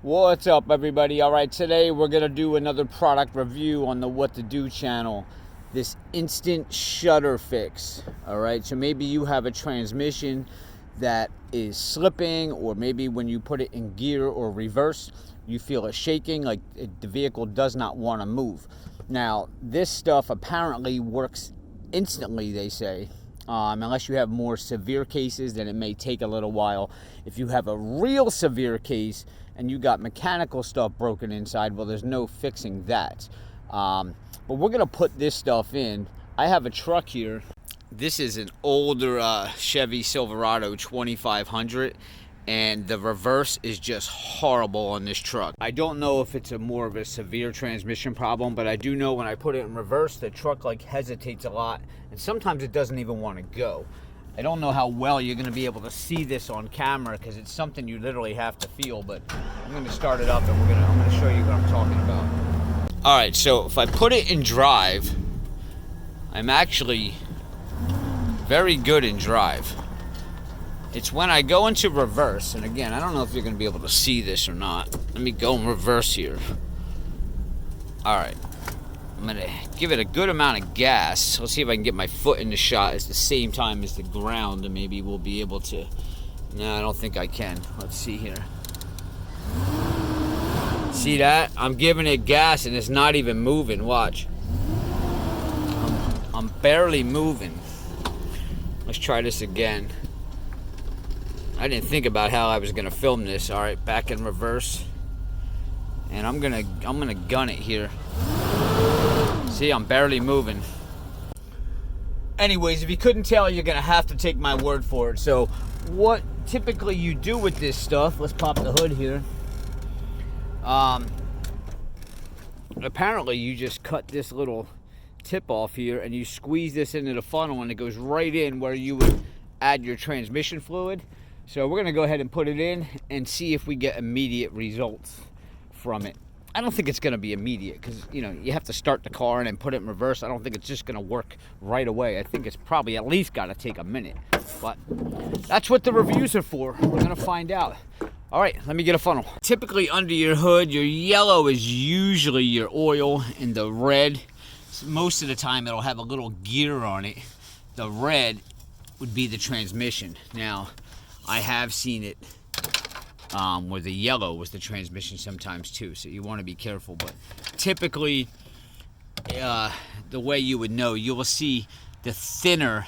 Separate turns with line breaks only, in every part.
What's up, everybody? All right, today we're gonna do another product review on the What to Do channel, this instant shudder fix. All right, so maybe you have a transmission that is slipping, or maybe when you put it in gear or reverse you feel it shaking, like the vehicle does not want to move. Now this stuff apparently works instantly, they say. Unless you have more severe cases, then it may take a little while. If you have a real severe case and you got mechanical stuff broken inside, well, there's no fixing that. But we're gonna put this stuff in. I have a truck here. This is an older Chevy Silverado 2500, and the reverse is just horrible on this truck. I don't know if it's more of a severe transmission problem, but I do know when I put it in reverse, the truck like hesitates a lot, and sometimes it doesn't even want to go. I don't know how well you're going to be able to see this on camera because it's something you literally have to feel, but I'm going to start it up and I'm going to show you what I'm talking about. All right, so if I put it in drive, I'm actually very good in drive. It's when I go into reverse, and again, I don't know if you're going to be able to see this or not. Let me go in reverse here. All right, I'm going to give it a good amount of gas. Let's see if I can get my foot in the shot at the same time as the ground, and maybe we'll be able to. No, I don't think I can. Let's see here. See that? I'm giving it gas and it's not even moving. Watch. I'm barely moving. Let's try this again. I didn't think about how I was gonna film this. All right, back in reverse, and I'm gonna gun it here. See, I'm barely moving. Anyways, if you couldn't tell, you're gonna have to take my word for it. So, what typically you do with this stuff? Let's pop the hood here. Apparently, you just cut this little tip off here, and you squeeze this into the funnel, and it goes right in where you would add your transmission fluid. So we're gonna go ahead and put it in and see if we get immediate results from it. I don't think it's gonna be immediate because, you know, you have to start the car and then put it in reverse. I don't think it's just gonna work right away. I think it's probably at least gotta take a minute. But that's what the reviews are for. We're gonna find out. All right, let me get a funnel. Typically under your hood, your yellow is usually your oil, and the red, most of the time it'll have a little gear on it. The red would be the transmission. Now, I have seen it where the yellow was the transmission sometimes too, so you want to be careful. But typically, the way you would know, you will see the thinner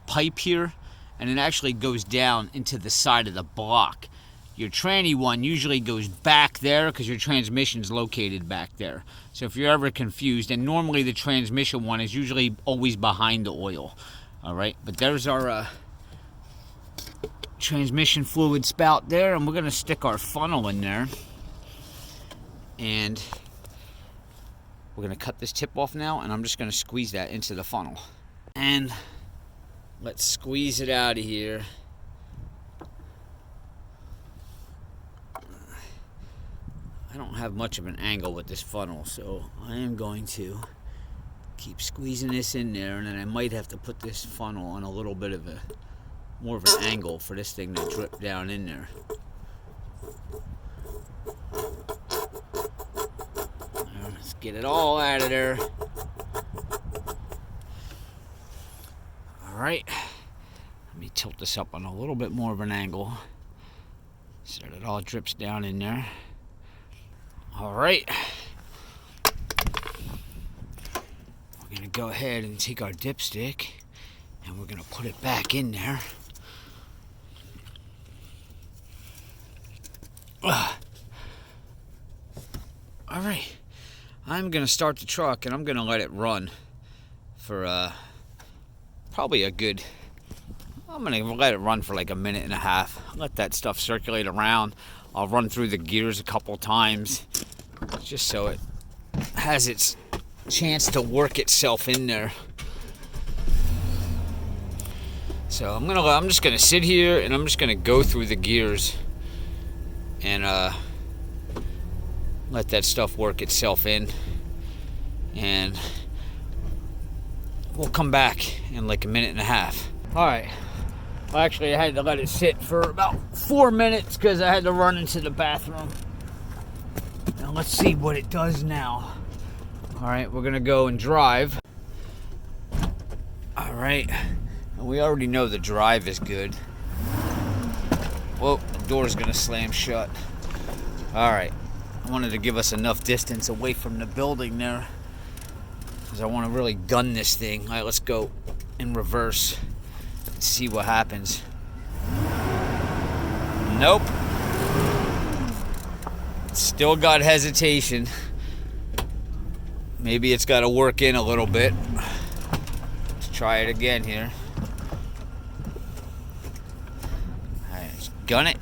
pipe here, and it actually goes down into the side of the block. Your tranny one usually goes back there because your transmission's located back there. So if you're ever confused, and normally the transmission one is usually always behind the oil. All right, but there's our transmission fluid spout there, and we're going to stick our funnel in there, and we're going to cut this tip off now, and I'm just going to squeeze that into the funnel, and let's squeeze it out of here. I don't have much of an angle with this funnel, so I am going to keep squeezing this in there, and then I might have to put this funnel on a little bit of more of an angle for this thing to drip down in there. Let's get it all out of there. All right, let me tilt this up on a little bit more of an angle so that it all drips down in there. All right, we're gonna go ahead and take our dipstick and we're gonna put it back in there. All right, I'm gonna start the truck and I'm gonna let it run for probably a good, I'm gonna let it run for like a minute and a half. Let that stuff circulate around. I'll run through the gears a couple times just so it has its chance to work itself in there. So I'm just gonna sit here and I'm just gonna go through the gears and let that stuff work itself in, and we'll come back in like a minute and a half. All right. Well, actually, I had to let it sit for about 4 minutes because I had to run into the bathroom. Now let's see what it does now. All right, we're gonna go and drive. All right, we already know the drive is good. Whoa, the door's gonna slam shut. All right, I wanted to give us enough distance away from the building there, because I want to really gun this thing. All right, let's go in reverse and see what happens. Nope. Still got hesitation. Maybe it's got to work in a little bit. Let's try it again here. All right, let's gun it.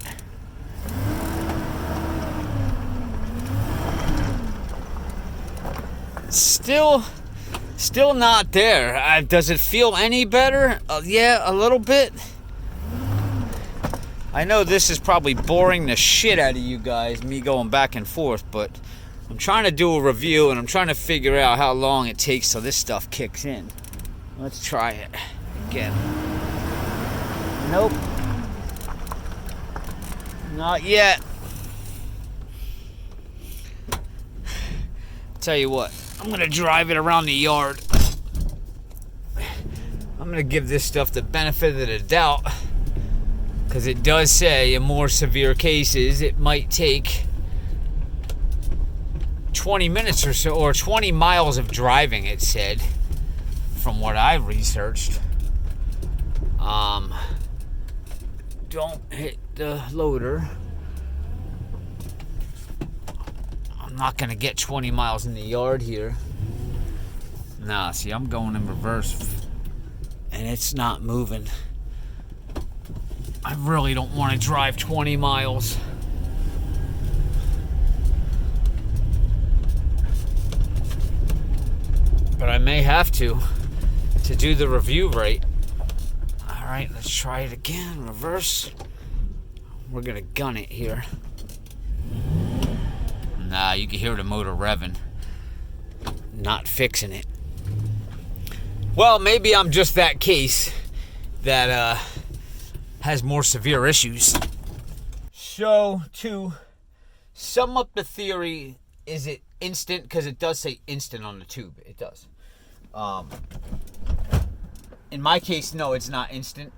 Still not there. Does it feel any better? Yeah, a little bit. I know this is probably boring the shit out of you guys, me going back and forth, but I'm trying to do a review and I'm trying to figure out how long it takes till this stuff kicks in. Let's try it again. Nope. Not yet. Tell you what, I'm gonna drive it around the yard. I'm gonna give this stuff the benefit of the doubt, because it does say in more severe cases it might take 20 minutes or so, or 20 miles of driving, it said, from what I researched. Don't hit the loader. I'm not gonna get 20 miles in the yard here. Nah, see, I'm going in reverse and it's not moving. I really don't want to drive 20 miles. But I may have to do the review right. All right, let's try it again. Reverse. We're gonna gun it here. Nah, you can hear the motor revving. Not fixing it. Well, maybe I'm just that case that has more severe issues. So, to sum up the theory, is it instant? Because it does say instant on the tube. It does. In my case, no, it's not instant.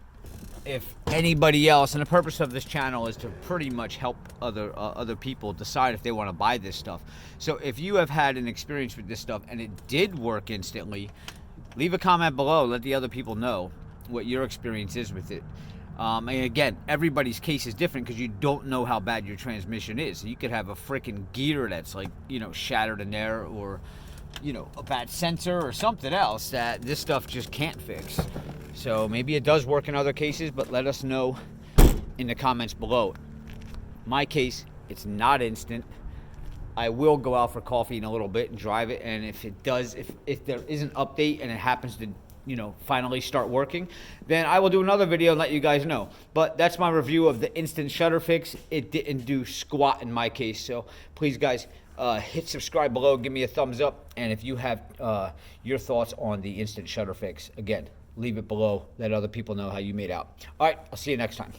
If anybody else, and the purpose of this channel is to pretty much help other people decide if they want to buy this stuff. So if you have had an experience with this stuff and it did work instantly, leave a comment below. Let the other people know what your experience is with it. And again, everybody's case is different because you don't know how bad your transmission is. So you could have a freaking gear that's like, shattered in there, or, a bad sensor or something else that this stuff just can't fix. So maybe it does work in other cases, but let us know in the comments below. My case, it's not instant. I will go out for coffee in a little bit and drive it, and if it does, if there is an update and it happens to finally start working, then I will do another video and let you guys know. But that's my review of the Instant Shudder Fix. It didn't do squat in my case, so please guys, hit subscribe below, give me a thumbs up, and if you have your thoughts on the Instant Shudder Fix, again, leave it below, let other people know how you made out. All right, I'll see you next time.